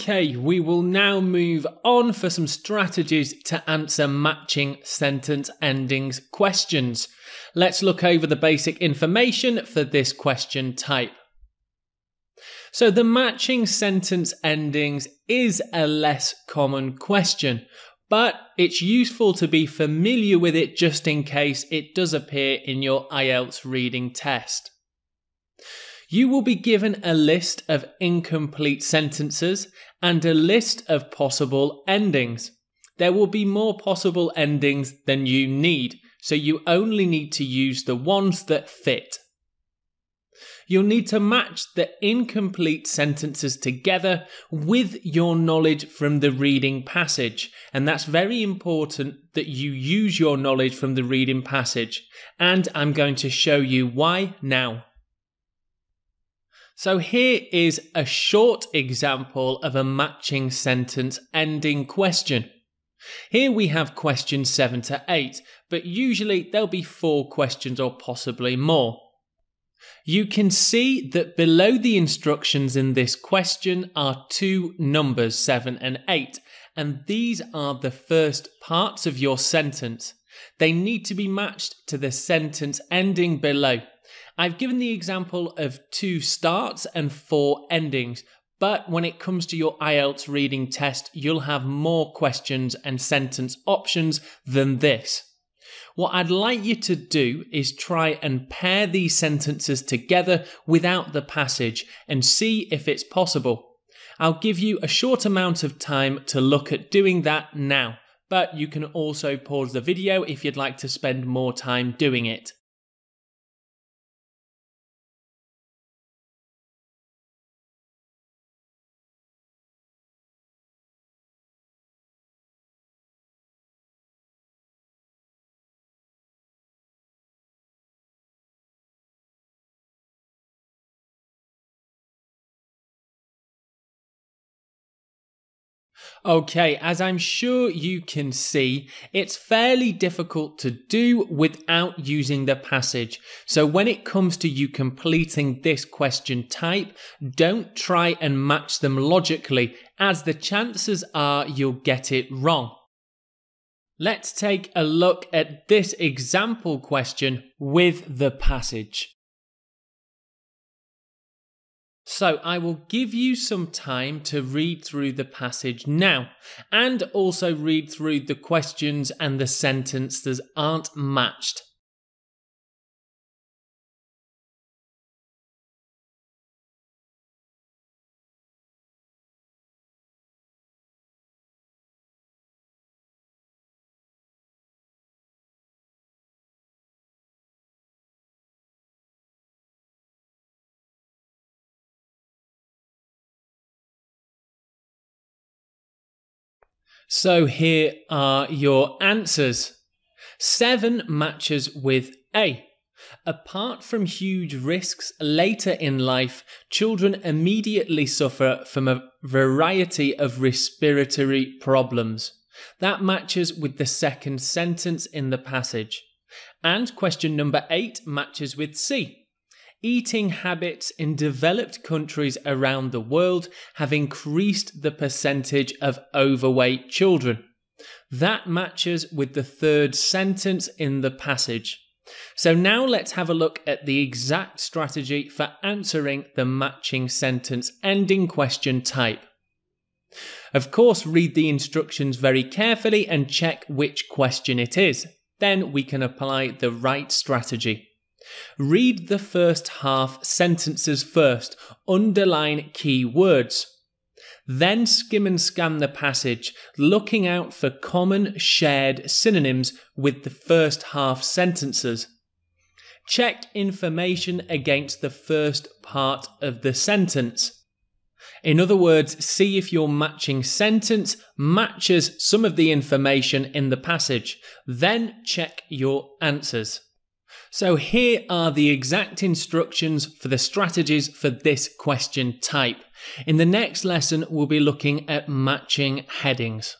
Okay, we will now move on for some strategies to answer matching sentence endings questions. Let's look over the basic information for this question type. So the matching sentence endings is a less common question, but it's useful to be familiar with it just in case it does appear in your IELTS reading test. You will be given a list of incomplete sentences and a list of possible endings. There will be more possible endings than you need, so you only need to use the ones that fit. You'll need to match the incomplete sentences together with your knowledge from the reading passage, and that's very important that you use your knowledge from the reading passage, and I'm going to show you why now. So here is a short example of a matching sentence ending question. Here we have questions 7 to 8, but usually there'll be 4 questions or possibly more. You can see that below the instructions in this question are 2 numbers, 7 and 8, and these are the first parts of your sentence. They need to be matched to the sentence ending below. I've given the example of 2 starts and 4 endings, but when it comes to your IELTS reading test, you'll have more questions and sentence options than this. What I'd like you to do is try and pair these sentences together without the passage and see if it's possible. I'll give you a short amount of time to look at doing that now, but you can also pause the video if you'd like to spend more time doing it. Okay, as I'm sure you can see, it's fairly difficult to do without using the passage. So when it comes to you completing this question type, don't try and match them logically, as the chances are you'll get it wrong. Let's take a look at this example question with the passage. So I will give you some time to read through the passage now, and also read through the questions and the sentences that aren't matched. So here are your answers. 7 matches with A. Apart from huge risks later in life, children immediately suffer from a variety of respiratory problems. That matches with the second sentence in the passage. And question number 8 matches with C. Eating habits in developed countries around the world have increased the percentage of overweight children. That matches with the third sentence in the passage. So now let's have a look at the exact strategy for answering the matching sentence ending question type. Of course, read the instructions very carefully and check which question it is. Then we can apply the right strategy. Read the first half sentences first, underline key words. Then skim and scan the passage, looking out for common shared synonyms with the first half sentences. Check information against the first part of the sentence. In other words, see if your matching sentence matches some of the information in the passage. Then check your answers. So here are the exact instructions for the strategies for this question type. In the next lesson, we'll be looking at matching headings.